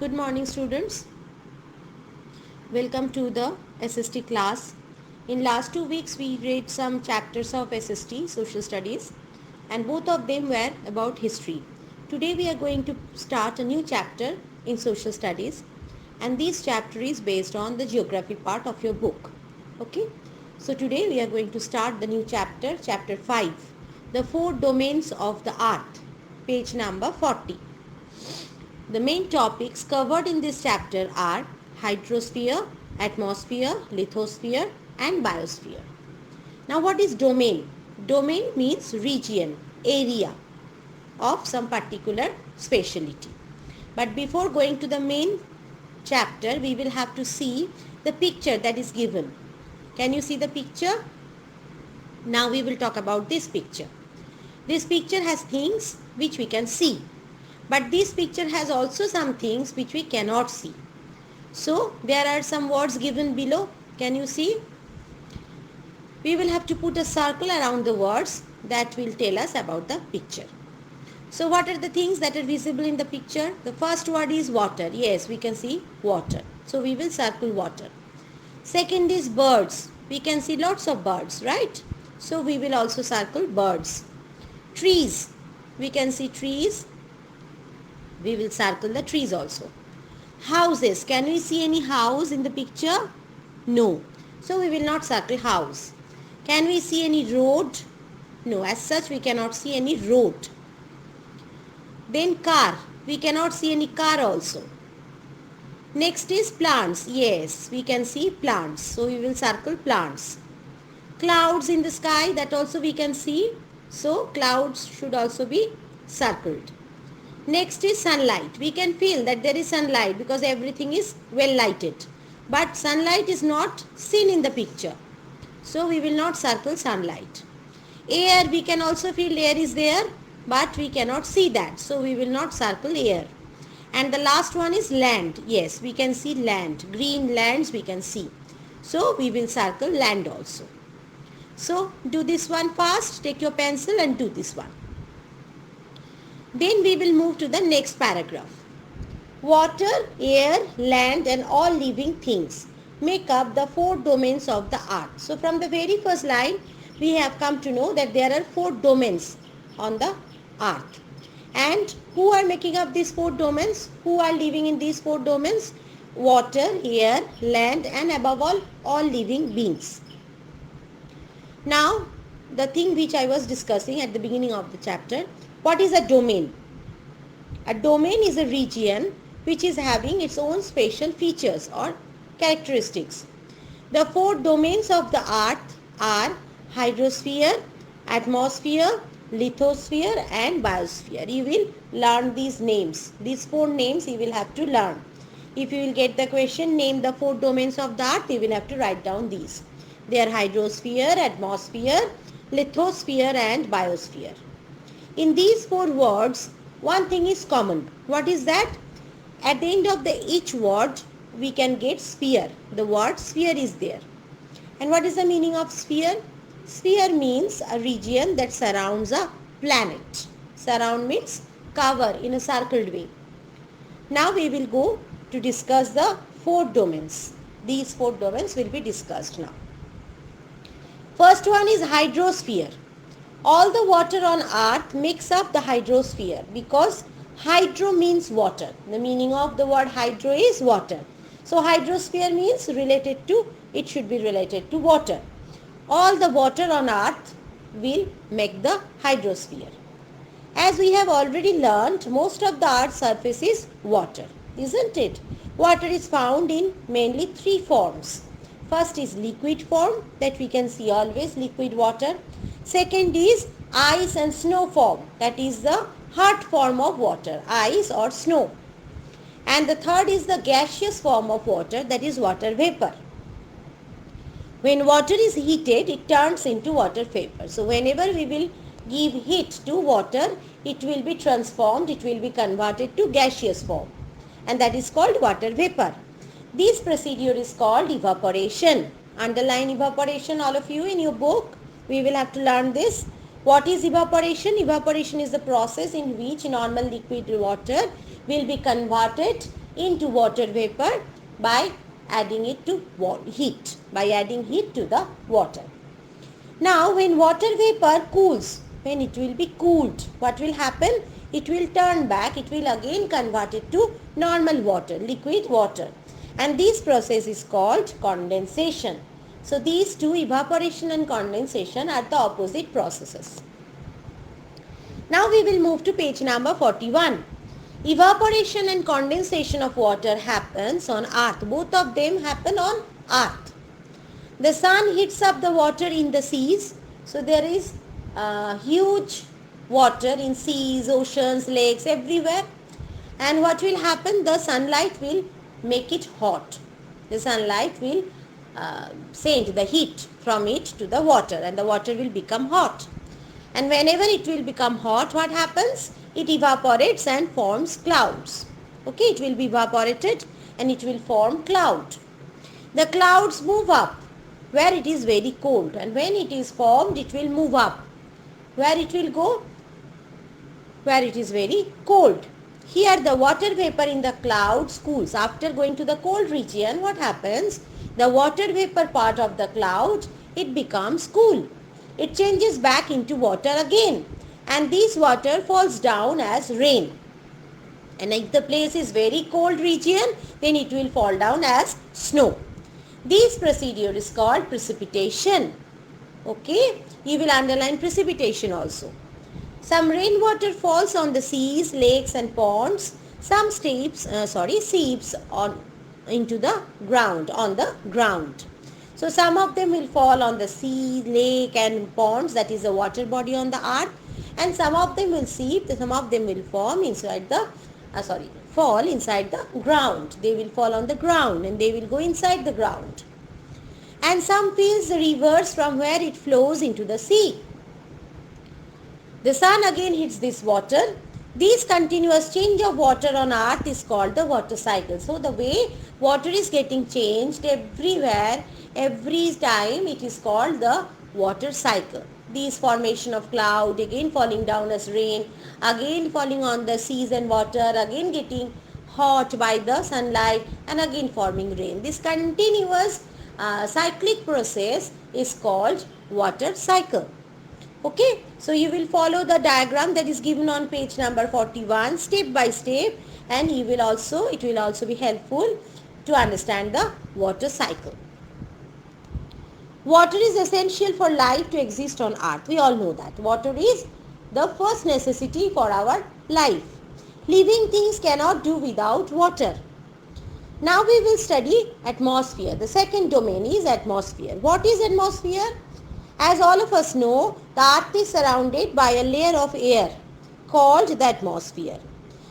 Good morning, students. Welcome to the SST class. In last 2 weeks we read some chapters of SST, Social Studies, and both of them were about history. Today we are going to start a new chapter in Social Studies, and this chapter is based on the geography part of your book. Okay? So today we are going to start the new chapter, chapter 5, the 4 domains of the earth, page number 40. The main topics covered in this chapter are hydrosphere, atmosphere, lithosphere and biosphere. Now what is domain? Domain means region, area of some particular speciality. But before going to the main chapter, we will have to see the picture that is given. Can you see the picture? Now we will talk about this picture. This picture has things which we can see. But this picture has also some things which we cannot see. So there are some words given below. Can you see? We will have to put a circle around the words that will tell us about the picture. So what are the things that are visible in the picture? The first word is water. Yes, we can see water. So we will circle water. Second is birds. We can see lots of birds, right? So we will also circle birds. Trees. We can see trees. We will circle the trees also. Houses. Can we see any house in the picture? No. So we will not circle house. Can we see any road? No. As such we cannot see any road. Then car. We cannot see any car also. Next is plants. Yes, we can see plants. So we will circle plants. Clouds in the sky, that also we can see. So clouds should also be circled. Next is sunlight. We can feel that there is sunlight because everything is well lighted. But sunlight is not seen in the picture. So we will not circle sunlight. Air, we can also feel air is there, but we cannot see that. So we will not circle air. And the last one is land. Yes, we can see land. Green lands we can see. So we will circle land also. So do this one fast. Take your pencil and do this one. Then we will move to the next paragraph. Water, air, land and all living things make up the 4 domains of the earth. So from the very first line, we have come to know that there are 4 domains on the earth. And who are making up these 4 domains? Who are living in these 4 domains? Water, air, land and above all living beings. Now, the thing which I was discussing at the beginning of the chapter, what is a domain? A domain is a region which is having its own special features or characteristics. The 4 domains of the earth are hydrosphere, atmosphere, lithosphere and biosphere. You will learn these names. These 4 names you will have to learn. If you will get the question, name the 4 domains of the earth, you will have to write down these. They are hydrosphere, atmosphere, lithosphere and biosphere. In these 4 words, one thing is common. What is that? At the end of each word, we can get sphere. The word sphere is there. And what is the meaning of sphere? Sphere means a region that surrounds a planet. Surround means cover in a circled way. Now we will go to discuss the 4 domains. These 4 domains will be discussed now. First one is hydrosphere. All the water on earth makes up the hydrosphere because hydro means water. The meaning of the word hydro is water. So hydrosphere means it should be related to water. All the water on earth will make the hydrosphere. As we have already learnt, most of the earth's surface is water, isn't it? Water is found in mainly 3 forms. First is liquid form, that we can see always, liquid water. Second is ice and snow form, that is the hard form of water, ice or snow. And the third is the gaseous form of water, that is water vapor. When water is heated, it turns into water vapor. So whenever we will give heat to water, it will be transformed, it will be converted to gaseous form. And that is called water vapor. This procedure is called evaporation. Underline evaporation, all of you, in your book. We will have to learn this. What is evaporation? Evaporation is the process in which normal liquid water will be converted into water vapor by adding it to heat, by adding heat to the water. Now when water vapor cools, when it will be cooled, what will happen? It will turn back, it will again convert it to normal water, liquid water. And this process is called condensation. So these two, evaporation and condensation, are the opposite processes. Now we will move to page number 41. Evaporation and condensation of water happens on earth. Both of them happen on earth. The sun heats up the water in the seas. So there is huge water in seas, oceans, lakes, everywhere. And what will happen? The sunlight will make it hot. The sunlight will send the heat from it to the water, and the water will become hot. And whenever it will become hot, what happens? It evaporates and forms clouds. Okay, it will be evaporated and it will form cloud. The clouds move up where it is very cold, and when it is formed, it will move up. Where it will go? Where it is very cold. Here the water vapor in the clouds cools. After going to the cold region, what happens? The water vapor part of the cloud, it becomes cool. It changes back into water again, and this water falls down as rain. And if the place is very cold region, then it will fall down as snow. This procedure is called precipitation. Okay, you will underline precipitation also. Some rainwater falls on the seas, lakes and ponds. Some seeps into the ground, on the ground. So some of them will fall on the sea, lake and ponds, that is the water body on the earth. And some of them will seep, some of them will fall inside the ground. They will fall on the ground and they will go inside the ground. And some fills the rivers from where it flows into the sea. The sun again hits this water. This continuous change of water on earth is called the water cycle. So the way water is getting changed everywhere, every time, it is called the water cycle. This formation of cloud, again falling down as rain, again falling on the seas and water, again getting hot by the sunlight, and again forming rain. This continuous cyclic process is called water cycle. Okay, so you will follow the diagram that is given on page number 41 step by step, and it will also be helpful to understand the water cycle. Water is essential for life to exist on earth. We all know that. Water is the first necessity for our life. Living things cannot do without water. Now we will study atmosphere. The second domain is atmosphere. What is atmosphere? As all of us know, the earth is surrounded by a layer of air called the atmosphere.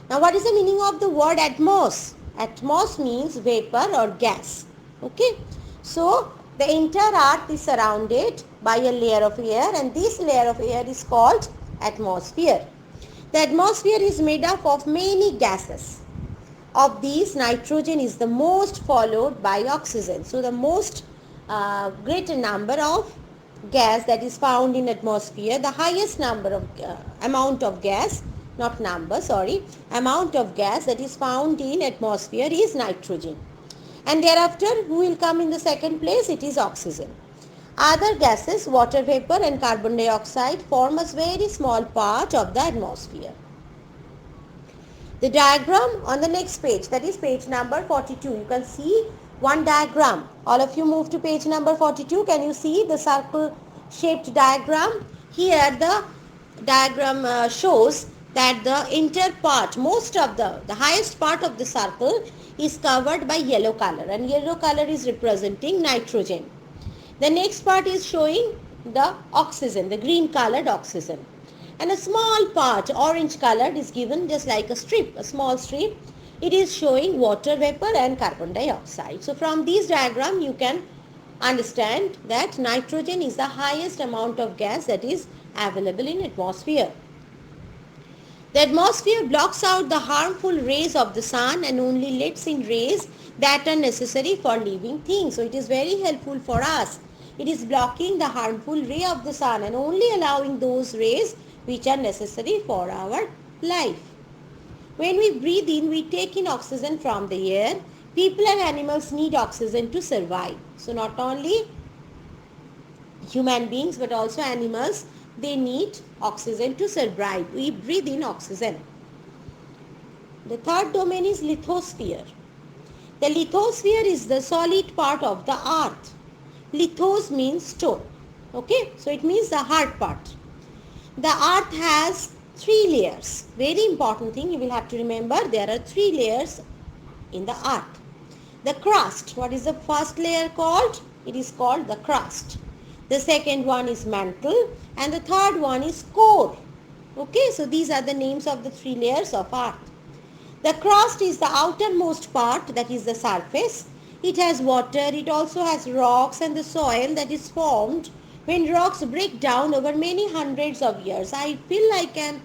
Now what is the meaning of the word atmos? Atmos means vapor or gas. Okay. So the entire earth is surrounded by a layer of air, and this layer of air is called atmosphere. The atmosphere is made up of many gases. Of these, nitrogen is the most, followed by oxygen. So the most greater number of gas that is found in atmosphere, the highest number of amount of gas that is found in atmosphere is nitrogen. And thereafter, who will come in the second place? It is oxygen. Other gases, water vapor and carbon dioxide, form a very small part of the atmosphere. The diagram on the next page, that is page number 42. You can see one diagram. All of you move to page number 42. Can you see the circle shaped diagram? Here the diagram shows that the inner part, most of the highest part of the circle is covered by yellow color, and yellow color is representing nitrogen. The next part is showing the oxygen, the green colored oxygen. And a small part, orange colored, is given just like a strip, a small strip. It is showing water vapor and carbon dioxide. So from this diagram you can understand that nitrogen is the highest amount of gas that is available in atmosphere. The atmosphere blocks out the harmful rays of the sun and only lets in rays that are necessary for living things. So it is very helpful for us. It is blocking the harmful ray of the sun and only allowing those rays which are necessary for our life. When we breathe in, we take in oxygen from the air. People and animals need oxygen to survive. So not only human beings but also animals, they need oxygen to survive. We breathe in oxygen. The third domain is lithosphere. The lithosphere is the solid part of the earth. Lithos means stone. Okay, so it means the hard part. The earth has 3 layers. Very important thing, you will have to remember, there are 3 layers in the earth. The crust, what is the first layer called? It is called the crust. The second one is mantle and the third one is core. Okay, so these are the names of the 3 layers of earth. The crust is the outermost part, that is the surface. It has water, it also has rocks and the soil that is formed when rocks break down over many hundreds of years. I feel I can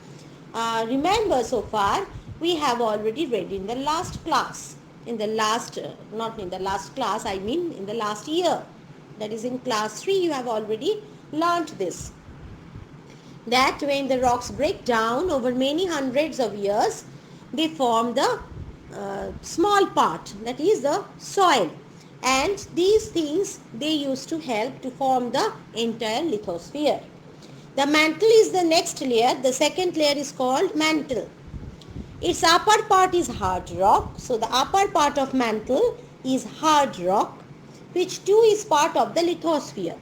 remember so far we have already read in the last class. In the last, not in the last class, I mean in the last year. That is in class 3 you have already learnt this. That when the rocks break down over many hundreds of years, they form the small part, that is the soil, and these things they used to help to form the entire lithosphere. The mantle is the next layer. The second layer is called mantle. Its upper part is hard rock. So the upper part of mantle is hard rock, which too is part of the lithosphere.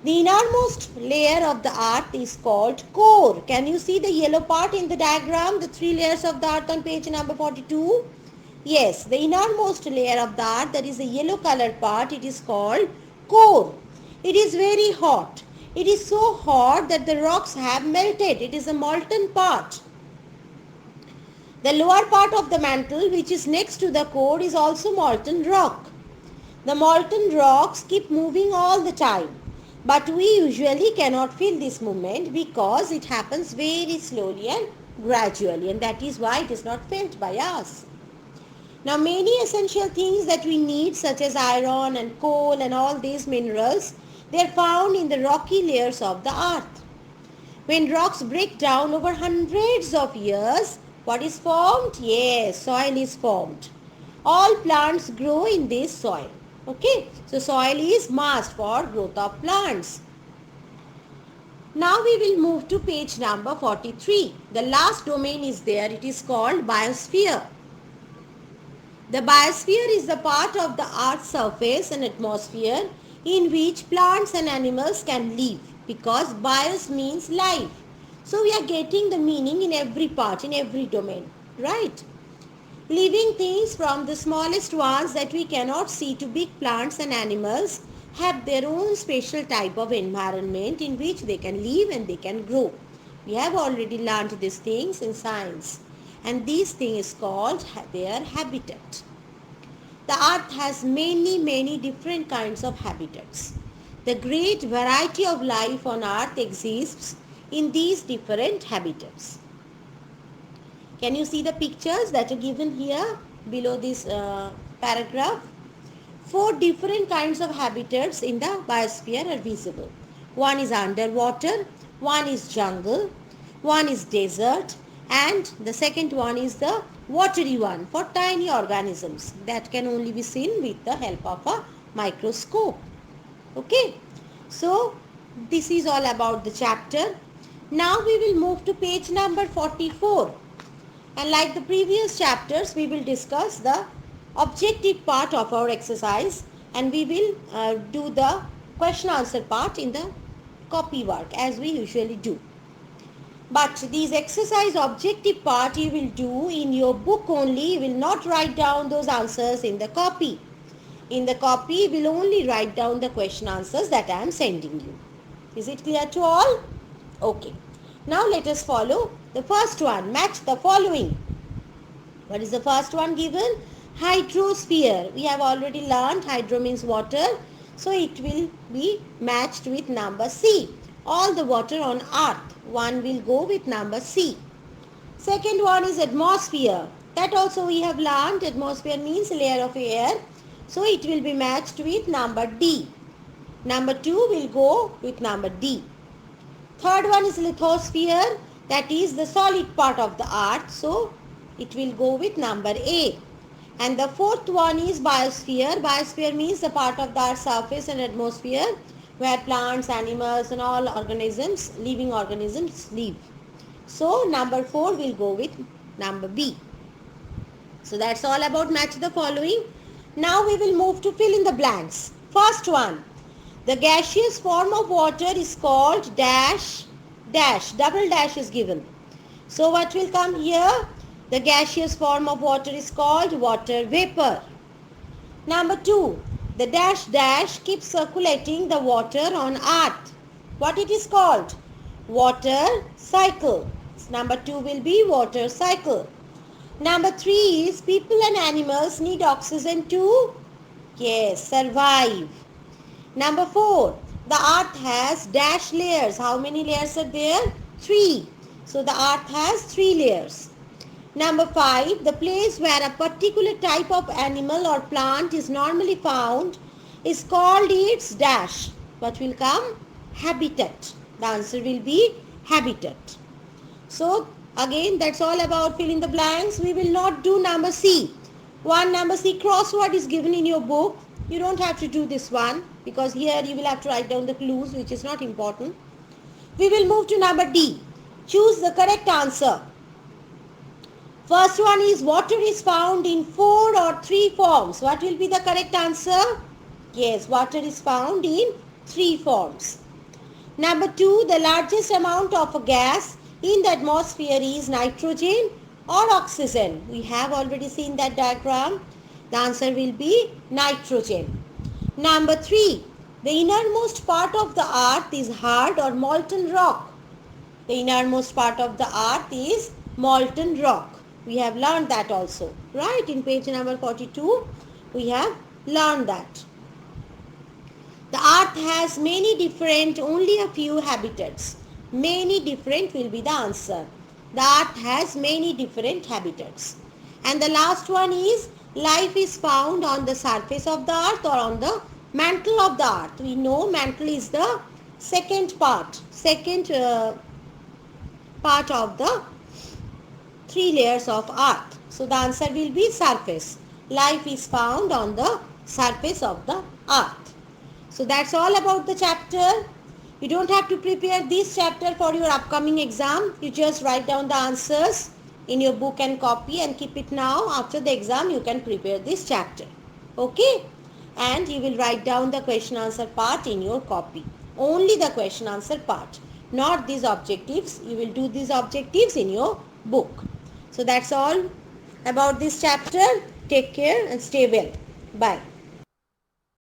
The innermost layer of the earth is called core. Can you see the yellow part in the diagram, the 3 layers of the earth on page number 42? Yes, the innermost layer of the earth, that is the yellow colored part, it is called core. It is very hot. It is so hot that the rocks have melted. It is a molten part. The lower part of the mantle, which is next to the core, is also molten rock. The molten rocks keep moving all the time. But we usually cannot feel this movement because it happens very slowly and gradually, and that is why it is not felt by us. Now many essential things that we need, such as iron and coal and all these minerals, they are found in the rocky layers of the earth. When rocks break down over hundreds of years, what is formed? Yes, soil is formed. All plants grow in this soil. Okay, so soil is must for growth of plants. Now we will move to page number 43. The last domain is there. It is called biosphere. The biosphere is the part of the earth's surface and atmosphere in which plants and animals can live, because bios means life. So we are getting the meaning in every part, in every domain, right? Living things from the smallest ones that we cannot see to big plants and animals have their own special type of environment in which they can live and they can grow. We have already learned these things in science, and these things is called their habitat. The earth has many different kinds of habitats. The great variety of life on earth exists in these different habitats. Can you see the pictures that are given here below this paragraph? 4 different kinds of habitats in the biosphere are visible. One is underwater, one is jungle, one is desert, and the second one is the watery one for tiny organisms that can only be seen with the help of a microscope. Okay, so this is all about the chapter. Now we will move to page number 44. And like the previous chapters, we will discuss the objective part of our exercise, and we will do the question answer part in the copy work as we usually do. But these exercise objective part you will do in your book only. You will not write down those answers in the copy. In the copy, you will only write down the question answers that I am sending you. Is it clear to all? Okay. Now let us follow the first one. Match the following. What is the first one given? Hydrosphere. We have already learned hydro means water. So it will be matched with number C. All the water on earth. One will go with number C. Second one is atmosphere. That also we have learned. Atmosphere means layer of air. So it will be matched with number D. Number 2 will go with number D. Third one is lithosphere. That is the solid part of the earth. So It will go with number A. And the fourth one is biosphere. Biosphere means the part of the earth's surface and atmosphere where plants, animals and all organisms, living organisms live. So number 4 will go with number B. So that's all about match the following. Now we will move to fill in the blanks. First one. The gaseous form of water is called dash, dash, double dash is given. So what will come here? The gaseous form of water is called water vapor. Number 2. The dash dash keeps circulating the water on earth. What it is called? Water cycle. Number 2 will be water cycle. Number 3 is people and animals need oxygen to, yes, survive. Number 4, the earth has dash layers. How many layers are there? 3. So the earth has 3 layers. Number 5, the place where a particular type of animal or plant is normally found is called its dash. What will come? Habitat. The answer will be habitat. So again, that's all about fill in the blanks. We will not do number C. One number C crossword is given in your book. You don't have to do this one because here you will have to write down the clues, which is not important. We will move to number D. Choose the correct answer. First one is water is found in 4 or 3 forms. What will be the correct answer? Yes, water is found in 3 forms. Number 2, the largest amount of a gas in the atmosphere is nitrogen or oxygen. We have already seen that diagram. The answer will be nitrogen. Number 3, the innermost part of the earth is hard or molten rock. The innermost part of the earth is molten rock. We have learned that also, right? In page number 42, we have learned that. The earth has many different, only a few habitats. Many different will be the answer. The earth has many different habitats. And the last one is life is found on the surface of the earth or on the mantle of the earth. We know mantle is the second part of the 3 layers of earth. So the answer will be surface. Life is found on the surface of the earth. So that's all about the chapter. You don't have to prepare this chapter for your upcoming exam. You just write down the answers in your book and copy and keep it now. After the exam, you can prepare this chapter. Okay? And you will write down the question answer part in your copy. Only the question answer part. Not these objectives. You will do these objectives in your book. So that's all about this chapter. Take care and stay well. Bye.